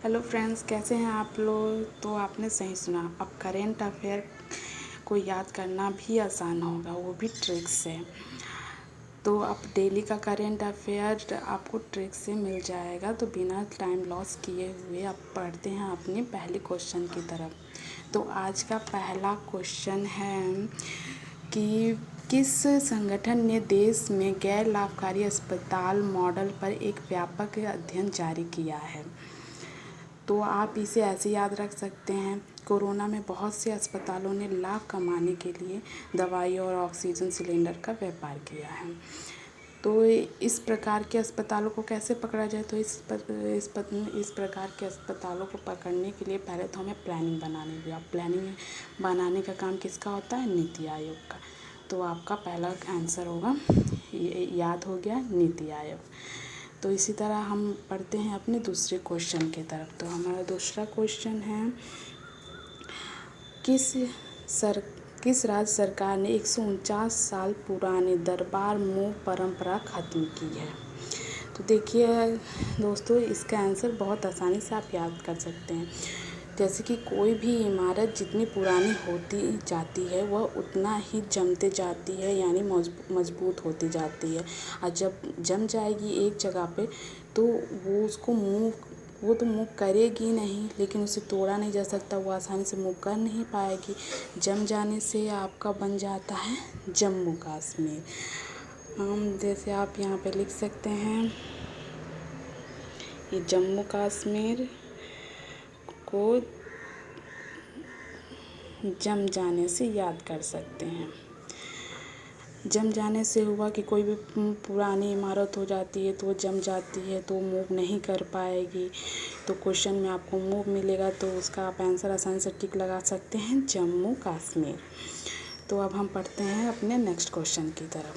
Hello friends, कैसे हैं आप लोग। तो आपने सही सुना। अब करेंट अफेयर को याद करना भी आसान होगा, वो भी ट्रिक से। तो अब डेली का करेंट अफेयर आपको ट्रिक से मिल जाएगा। तो बिना टाइम लॉस किए हुए अब पढ़ते हैं अपने पहले क्वेश्चन की तरफ। तो आज का पहला क्वेश्चन है कि किस संगठन ने देश में गैर लाभकारी अस्पताल मॉडल पर एक व्यापक अध्ययन जारी किया है। तो आप इसे ऐसे याद रख सकते हैं। कोरोना में बहुत से अस्पतालों ने लाभ कमाने के लिए दवाई और ऑक्सीजन सिलेंडर का व्यापार किया है। तो इस प्रकार के अस्पतालों को कैसे पकड़ा जाए। तो इस प्रकार के अस्पतालों को पकड़ने के लिए पहले तो हमें प्लानिंग बनानी होगी। अब प्लानिंग बनाने का काम किसका होता है, नीति आयोग का। तो आपका पहला आंसर होगा, याद हो गया, नीति आयोग। तो इसी तरह हम पढ़ते हैं अपने दूसरे क्वेश्चन की तरफ। तो हमारा दूसरा क्वेश्चन है, किस राज्य सरकार ने 149 साल पुरानी दरबार मूव परंपरा खत्म की है। तो देखिए दोस्तों, इसका आंसर बहुत आसानी से आप याद कर सकते हैं। जैसे कि कोई भी इमारत जितनी पुरानी होती जाती है वह उतना ही जमते जाती है, यानी मजबूत होती जाती है। और जब जम जाएगी एक जगह पे तो वो तो मूव करेगी नहीं, लेकिन उसे तोड़ा नहीं जा सकता, वो आसानी से मूव कर नहीं पाएगी। जम जाने से आपका बन जाता है जम्मू कश्मीर। हम जैसे आप यहाँ पे लिख सकते हैं, ये जम्मू कश्मीर को जम जाने से याद कर सकते हैं। जम जाने से हुआ कि कोई भी पुरानी इमारत हो जाती है तो वो जम जाती है, तो मूव नहीं कर पाएगी। तो क्वेश्चन में आपको मूव मिलेगा, तो उसका आप आंसर आसानी से टिक लगा सकते हैं, जम्मू कश्मीर। तो अब हम पढ़ते हैं अपने नेक्स्ट क्वेश्चन की तरफ।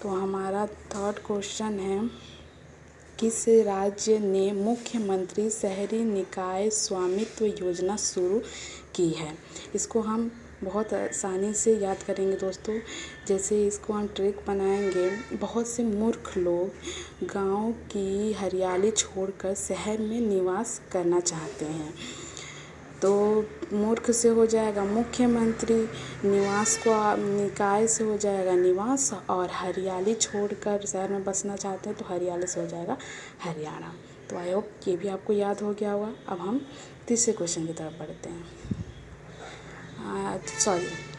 तो हमारा थर्ड क्वेश्चन है, किस राज्य ने मुख्यमंत्री शहरी निकाय स्वामित्व योजना शुरू की है। इसको हम बहुत आसानी से याद करेंगे दोस्तों। जैसे इसको हम ट्रिक बनाएंगे, बहुत से मूर्ख लोग गांव की हरियाली छोड़कर शहर में निवास करना चाहते हैं। तो मूर्ख से हो जाएगा मुख्यमंत्री, निवास को निकाय से हो जाएगा निवास, और हरियाली छोड़कर शहर में बसना चाहते हैं तो हरियाली से हो जाएगा हरियाणा। तो आई होप ये भी आपको याद हो गया होगा। अब हम तीसरे क्वेश्चन की तरफ बढ़ते हैं,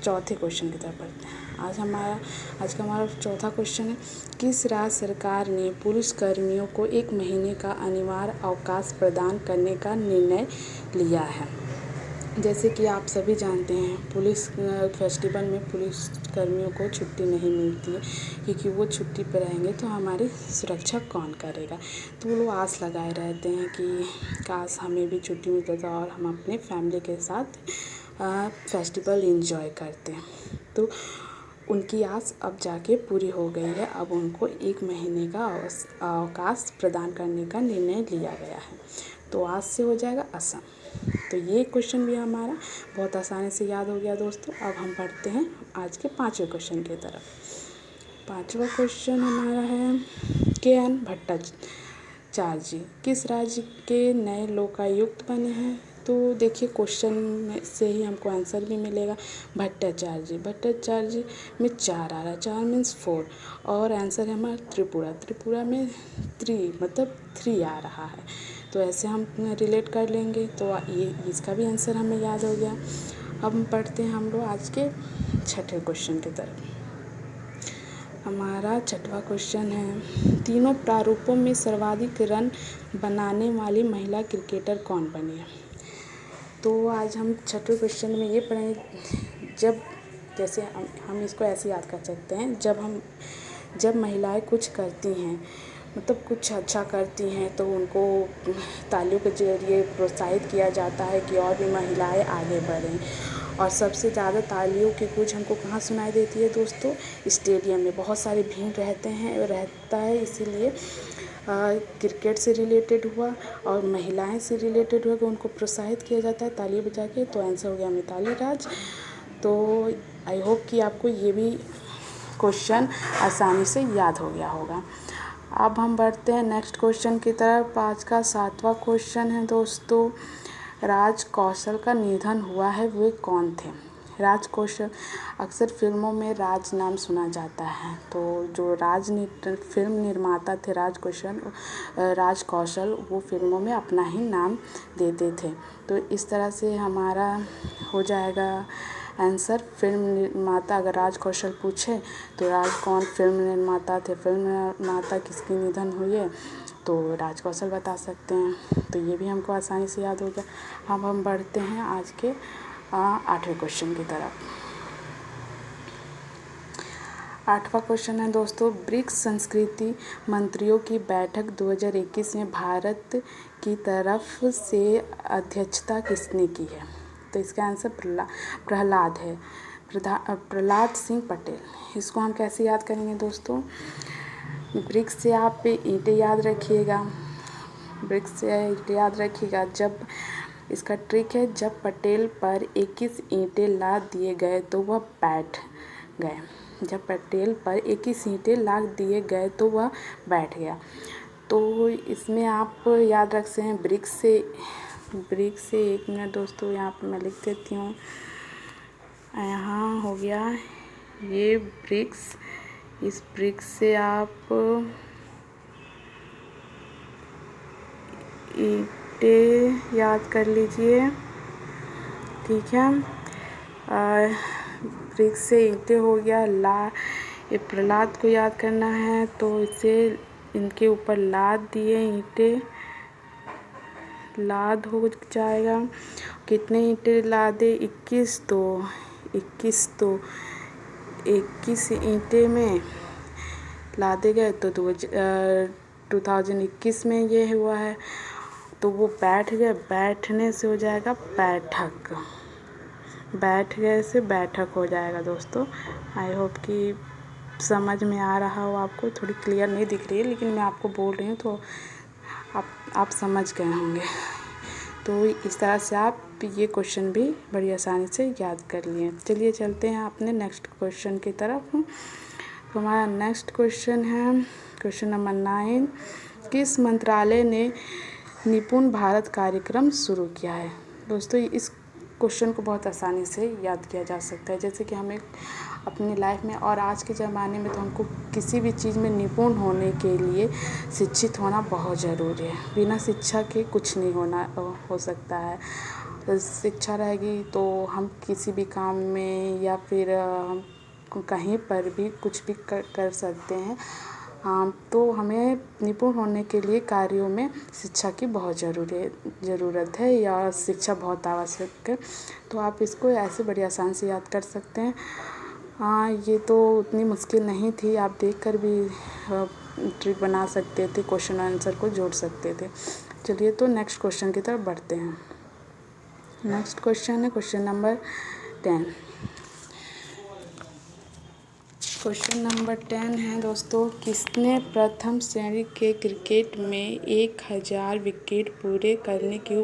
चौथे क्वेश्चन की तरफ बढ़ते हैं। आज का हमारा चौथा क्वेश्चन है, किस राज्य सरकार ने पुलिसकर्मियों को 1 महीने का अनिवार्य अवकाश प्रदान करने का निर्णय लिया है। जैसे कि आप सभी जानते हैं, पुलिस फेस्टिवल में पुलिसकर्मियों को छुट्टी नहीं मिलती है, क्योंकि वो छुट्टी पर रहेंगे तो हमारी सुरक्षा कौन करेगा। तो वो लोग आस लगाए रहते हैं कि काश हमें भी छुट्टी मिलता था और हम अपने फैमिली के साथ फेस्टिवल एंजॉय करते हैं। तो उनकी आस अब जाके पूरी हो गई है। अब उनको 1 महीने का अवकाश प्रदान करने का निर्णय लिया गया है। तो आज से हो जाएगा असम। तो ये क्वेश्चन भी हमारा बहुत आसानी से याद हो गया दोस्तों। अब हम पढ़ते हैं आज के 5वें क्वेश्चन की तरफ। 5वां क्वेश्चन हमारा है, के.एन. भट्टाचार्य जी किस राज्य के नए लोकायुक्त बने हैं। तो देखिए क्वेश्चन में से ही हमको आंसर भी मिलेगा, भट्टाचार्य जी में 4 आ रहा है, 4 मीन्स 4, और आंसर है हमारा त्रिपुरा में 3 आ रहा है। तो ऐसे हम रिलेट कर लेंगे, तो ये इसका भी आंसर हमें याद हो गया। अब हम पढ़ते हैं हम लोग आज के 6ठे क्वेश्चन की तरफ। हमारा 6वां क्वेश्चन है, तीनों प्रारूपों में सर्वाधिक रन बनाने वाली महिला क्रिकेटर कौन बनी है। तो आज हम 6वें क्वेश्चन में ये पढ़ेंगे, जैसे हम इसको ऐसे याद कर सकते हैं, जब महिलाएं कुछ करती हैं, कुछ अच्छा करती हैं, तो उनको तालियों के जरिए प्रोत्साहित किया जाता है कि और भी महिलाएं आगे बढ़ें। और सबसे ज़्यादा तालियों की गूंज हमको कहाँ सुनाई देती है दोस्तों, स्टेडियम में बहुत सारे भीड़ रहता है। इसीलिए क्रिकेट से रिलेटेड हुआ और महिलाएं से रिलेटेड हुआ कि उनको प्रोत्साहित किया जाता है ताली बजा के। तो आंसर हो गया मिताली राज। तो आई होप कि आपको ये भी क्वेश्चन आसानी से याद हो गया होगा। अब हम बढ़ते हैं नेक्स्ट क्वेश्चन की तरफ। आज का 7वां क्वेश्चन है दोस्तों, राज कौशल का निधन हुआ है, वे कौन थे? राज कौशल, अक्सर फिल्मों में राज नाम सुना जाता है, तो जो फिल्म निर्माता थे राज कौशल वो फिल्मों में अपना ही नाम देते थे। तो इस तरह से हमारा हो जाएगा आंसर फिल्म निर्माता। अगर राज कौशल पूछे तो कौन फिल्म निर्माता थे, फिल्म निर्माता किसकी निधन हुई है, तो राज कौशल बता सकते हैं। तो ये भी हमको आसानी से याद हो गया। अब हम बढ़ते हैं आज के 8वें क्वेश्चन की तरफ। 8वां क्वेश्चन है दोस्तों, ब्रिक्स संस्कृति मंत्रियों की बैठक 2021 में भारत की तरफ से अध्यक्षता किसने की है? तो इसका आंसर प्रहलाद है, प्रहलाद सिंह पटेल। इसको हम कैसे याद करेंगे दोस्तों? ब्रिक्स से आप ईंटें याद रखिएगा, ब्रिक्स से ईंटें याद रखिएगा। जब इसका ट्रिक है, जब पटेल पर 21 ईंटें लाद दिए गए तो वह बैठ गए। जब पटेल पर 21 ईंटें लाद दिए गए तो वह बैठ गया। तो इसमें आप याद रख सकते हैं ब्रिक्स से 1 मिनट दोस्तों, यहाँ पर मैं लिख देती हूँ। यहाँ हो गया ये ब्रिक्स, इस ब्रिक्स से आप ईंटें याद कर लीजिए, ठीक है। ब्रिक्स से ईंटें हो गया। ये प्रहलाद को याद करना है, तो इसे इनके ऊपर लाद दिए, ईंटें लाद हो जाएगा। कितने ईंटें लादे? 21। तो 21 ईंटें में लादे गए तो 2021 में ये हुआ है, तो वो बैठ गए। बैठने से हो जाएगा बैठक, बैठ गए से बैठक हो जाएगा दोस्तों। आई होप कि समझ में आ रहा हो आपको। थोड़ी क्लियर नहीं दिख रही है, लेकिन मैं आपको बोल रही हूँ तो आप समझ गए होंगे। तो इस तरह से आप ये क्वेश्चन भी बड़ी आसानी से याद कर लिए। चलिए चलते हैं अपने नेक्स्ट क्वेश्चन की तरफ। तो हमारा नेक्स्ट क्वेश्चन है क्वेश्चन नंबर 9, किस मंत्रालय ने निपुण भारत कार्यक्रम शुरू किया है? दोस्तों इस क्वेश्चन को बहुत आसानी से याद किया जा सकता है। जैसे कि हमें अपनी लाइफ में और आज के ज़माने में तो हमको किसी भी चीज़ में निपुण होने के लिए शिक्षित होना बहुत ज़रूरी है। बिना शिक्षा के कुछ नहीं हो सकता है। शिक्षा रहेगी तो हम किसी भी काम में या फिर हम कहीं पर भी कुछ भी कर सकते हैं। तो हमें निपुण होने के लिए कार्यों में शिक्षा की बहुत ज़रूरत है, या शिक्षा बहुत आवश्यक है। तो आप इसको ऐसे बड़ी आसान से याद कर सकते हैं। ये तो उतनी मुश्किल नहीं थी, आप देखकर भी ट्रिक बना सकते थे, क्वेश्चन आंसर को जोड़ सकते थे। चलिए तो नेक्स्ट क्वेश्चन की तरफ बढ़ते हैं। नेक्स्ट क्वेश्चन है क्वेश्चन नंबर 10। क्वेश्चन नंबर 10 है दोस्तों, किसने प्रथम श्रेणी के क्रिकेट में 1000 विकेट पूरे करने की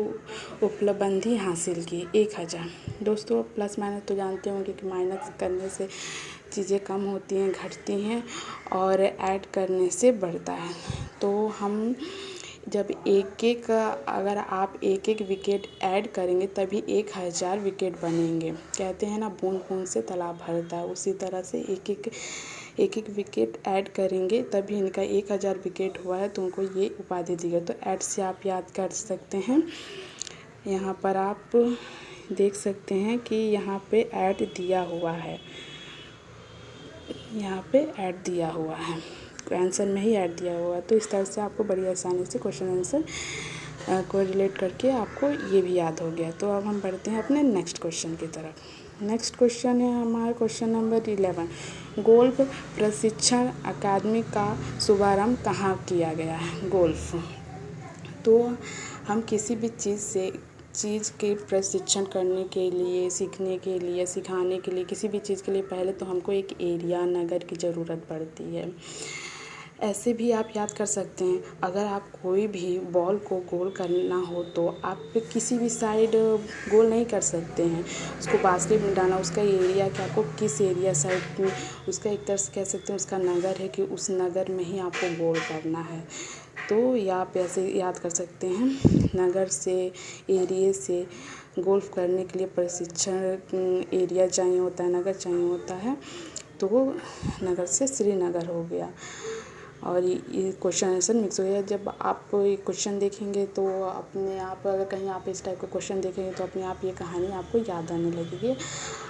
उपलब्धि हासिल की? 1000 दोस्तों, प्लस माइनस तो जानते होंगे कि माइनस करने से चीज़ें कम होती हैं, घटती हैं, और ऐड करने से बढ़ता है। तो हम जब अगर आप एक विकेट ऐड करेंगे तभी 1000 विकेट बनेंगे। कहते हैं ना, बूंद बूंद से तालाब भरता है, उसी तरह से एक विकेट ऐड करेंगे तभी इनका 1000 विकेट हुआ है, तो उनको ये उपाधि दी गई। तो ऐड से आप याद कर सकते हैं। यहाँ पर आप देख सकते हैं कि यहाँ पे ऐड दिया हुआ है, यहाँ पे ऐड दिया हुआ है, आंसर में ही ऐड दिया हुआ है। तो इस तरह से आपको बड़ी आसानी से क्वेश्चन आंसर को रिलेट करके आपको ये भी याद हो गया। तो अब हम बढ़ते हैं अपने नेक्स्ट क्वेश्चन की तरफ। नेक्स्ट क्वेश्चन है हमारा क्वेश्चन नंबर 11, गोल्फ प्रशिक्षण अकादमी का शुभारंभ कहाँ किया गया है? गोल्फ, तो हम किसी भी चीज़ के प्रशिक्षण करने के लिए, सीखने के लिए, सिखाने के लिए, किसी भी चीज़ के लिए पहले तो हमको एक एरिया, नगर की ज़रूरत पड़ती है। ऐसे भी आप याद कर सकते हैं। अगर आप कोई भी बॉल को गोल करना हो तो आप किसी भी साइड गोल नहीं कर सकते हैं, उसको बास्केट में डालना, उसका एरिया कि आपको किस एरिया साइड में, उसका एक तरह से कह सकते हैं उसका नगर है कि उस नगर में ही आपको गोल करना है। तो या आप ऐसे याद कर सकते हैं, नगर से, एरिया से गोल्फ करने के लिए प्रशिक्षण एरिया चाहिए होता है, नगर चाहिए होता है, तो वो नगर से श्रीनगर हो गया। और ये क्वेश्चन आंसर मिक्स हो गया। जब आप ये क्वेश्चन देखेंगे तो अपने आप, अगर कहीं आप इस टाइप का क्वेश्चन देखेंगे तो अपने आप ये कहानी आपको याद आने लगेगी।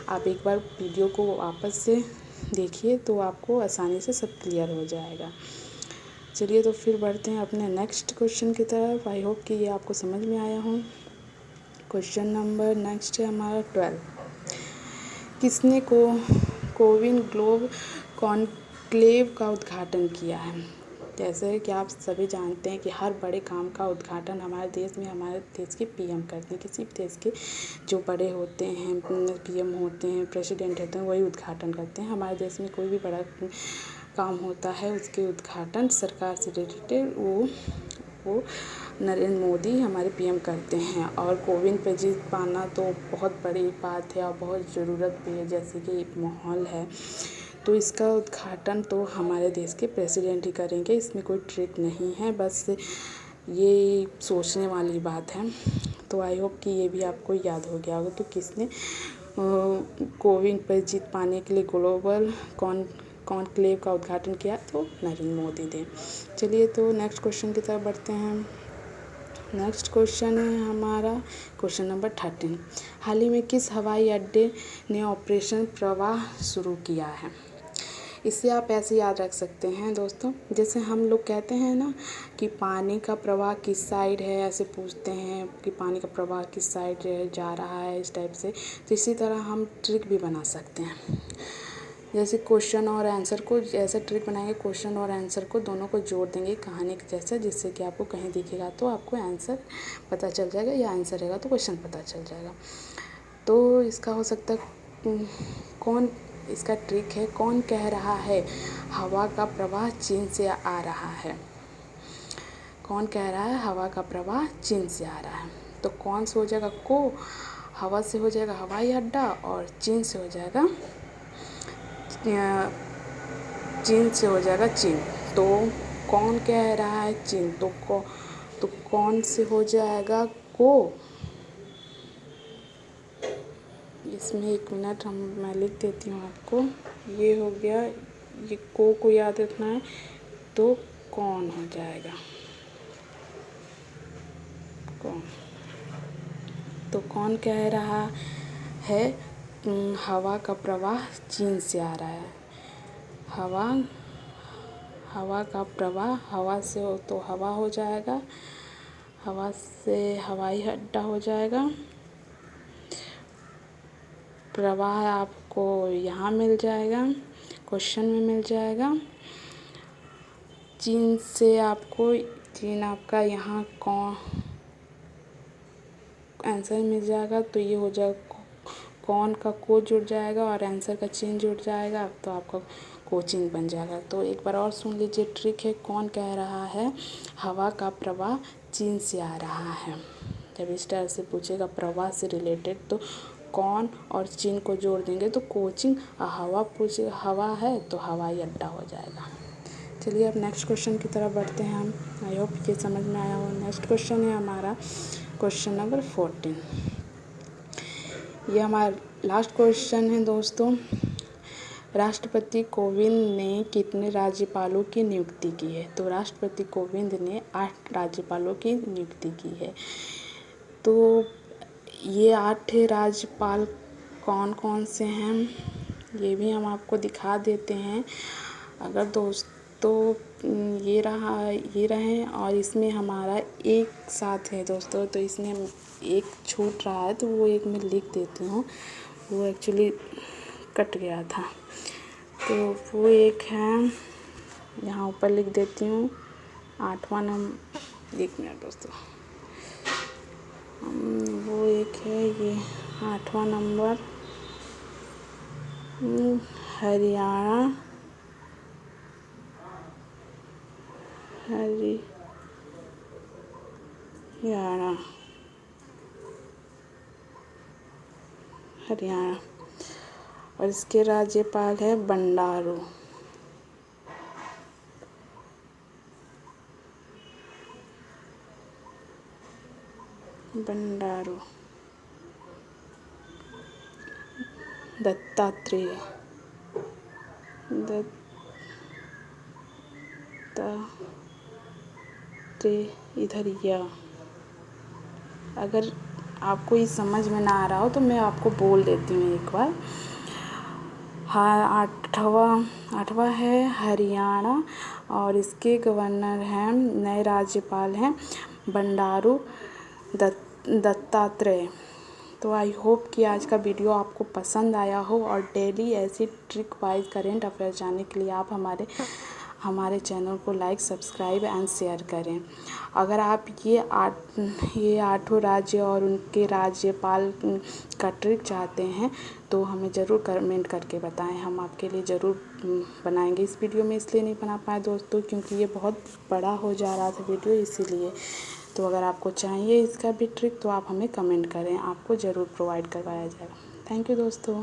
आप एक बार वीडियो को वापस से देखिए तो आपको आसानी से सब क्लियर हो जाएगा। चलिए तो फिर बढ़ते हैं अपने नेक्स्ट क्वेश्चन की तरफ। आई होप कि ये आपको समझ में आया हो। क्वेश्चन नंबर नेक्स्ट है हमारा 12। किसने कोविन ग्लोब कॉन्क्लेव का उद्घाटन किया है? जैसे कि आप सभी जानते हैं कि हर बड़े काम का उद्घाटन हमारे देश में हमारे देश के पीएम करते हैं। किसी भी देश के जो बड़े होते हैं, पीएम होते हैं, प्रेसिडेंट होते हैं, वही उद्घाटन करते हैं। हमारे देश में कोई भी बड़ा काम होता है उसके उद्घाटन सरकार से रिलेटेड वो नरेंद्र मोदी हमारे पीएम करते हैं। और कोविन पे जीत पाना तो बहुत बड़ी बात है और बहुत ज़रूरत भी है, जैसे कि एक माहौल है। तो इसका उद्घाटन तो हमारे देश के प्रेसिडेंट ही करेंगे, इसमें कोई ट्रिक नहीं है, बस ये सोचने वाली बात है। तो आई होप कि ये भी आपको याद हो गया होगा। तो किसने कोविन पर जीत पाने के लिए ग्लोबल कॉन्क्लेव का उद्घाटन किया? तो नरेंद्र मोदी ने। चलिए तो नेक्स्ट क्वेश्चन की तरफ बढ़ते हैं। नेक्स्ट क्वेश्चन है हमारा क्वेश्चन नंबर 13। हाल ही में किस हवाई अड्डे ने ऑपरेशन प्रवाह शुरू किया है? इसे आप ऐसे याद रख सकते हैं दोस्तों, जैसे हम लोग कहते हैं ना कि पानी का प्रवाह किस साइड है, ऐसे पूछते हैं कि पानी का प्रवाह किस साइड जा रहा है, इस टाइप से। तो इसी तरह हम ट्रिक भी बना सकते हैं। जैसे क्वेश्चन और आंसर को ऐसा ट्रिक बनाएंगे, क्वेश्चन और आंसर को दोनों को जोड़ देंगे कहानी के जैसा, जिससे कि आपको कहीं दिखेगा तो आपको आंसर पता चल जाएगा, या आंसर रहेगा तो क्वेश्चन पता चल जाएगा। तो इसका हो सकता है कौन, इसका ट्रिक है कौन कह रहा है हवा का प्रवाह चीन से आ रहा है? कौन कह रहा है हवा का प्रवाह चीन से आ रहा है? तो कौन से हो जाएगा को, हवा से हो जाएगा हवाई अड्डा, और चीन से हो जाएगा चीन। तो कौन कह रहा है चीन, तो कौन से हो जाएगा को। इसमें 1 मिनट मैं लिख देती हूँ आपको। ये हो गया, ये को याद रखना है, तो कौन हो जाएगा कौन। तो कौन कह रहा है हवा का प्रवाह चीन से आ रहा है? हवा का प्रवाह, हवा से हो तो हवा हो जाएगा, हवा से हवाई अड्डा हो जाएगा। प्रवाह आपको यहाँ मिल जाएगा, क्वेश्चन में मिल जाएगा। चीन से आपको, चीन आपका यहाँ कौन आंसर मिल जाएगा। तो ये हो जाएगा कौन का को जुड़ जाएगा और आंसर का चीन जुड़ जाएगा, तो आपका कोचिंग बन जाएगा। तो एक बार और सुन लीजिए, ट्रिक है कौन कह रहा है हवा का प्रवाह चीन से आ रहा है। जब इस तरह से पूछेगा प्रवाह से रिलेटेड, तो कौन और चीन को जोड़ देंगे तो कोचिंग, हवा पूछेगा हवा है तो हवाई अड्डा हो जाएगा। चलिए अब नेक्स्ट क्वेश्चन की तरफ बढ़ते हैं हम। आई होप ये समझ में आया हो। नेक्स्ट क्वेश्चन है हमारा क्वेश्चन नंबर 14। ये हमारा लास्ट क्वेश्चन है दोस्तों। राष्ट्रपति कोविंद ने कितने राज्यपालों की नियुक्ति की है? तो राष्ट्रपति कोविंद ने 8 राज्यपालों की नियुक्ति की है। तो ये 8 राज्यपाल कौन कौन से हैं ये भी हम आपको दिखा देते हैं। अगर दोस्तों ये रहे और इसमें हमारा एक साथ है दोस्तों, तो इसमें एक छूट रहा है तो वो एक मैं लिख देती हूँ, वो एक्चुअली कट गया था। तो वो एक है, यहाँ ऊपर लिख देती हूँ 8वां नंबर, 1 मिनट दोस्तों, वो एक है ये 8वां नंबर, हरियाणा हरियाणा। और इसके राज्यपाल है बंडारू। बंडारू। दत्तात्रेय। इधर यह, अगर आपको ये समझ में ना आ रहा हो तो मैं आपको बोल देती हूँ एक बार। हाँ, आठवां है हरियाणा और इसके गवर्नर हैं, नए राज्यपाल हैं बंडारू दत्तात्रेय। तो आई होप कि आज का वीडियो आपको पसंद आया हो और डेली ऐसी ट्रिक वाइज करेंट अफेयर जानने के लिए आप हमारे चैनल को लाइक, सब्सक्राइब एंड शेयर करें। अगर आप ये आठों राज्य और उनके राज्यपाल का ट्रिक चाहते हैं तो हमें ज़रूर कमेंट करके बताएं, हम आपके लिए ज़रूर बनाएंगे। इस वीडियो में इसलिए नहीं बना पाए दोस्तों क्योंकि ये बहुत बड़ा हो जा रहा था वीडियो, इसीलिए। तो अगर आपको चाहिए इसका भी ट्रिक तो आप हमें कमेंट करें, आपको ज़रूर प्रोवाइड करवाया जाएगा। थैंक यू दोस्तों।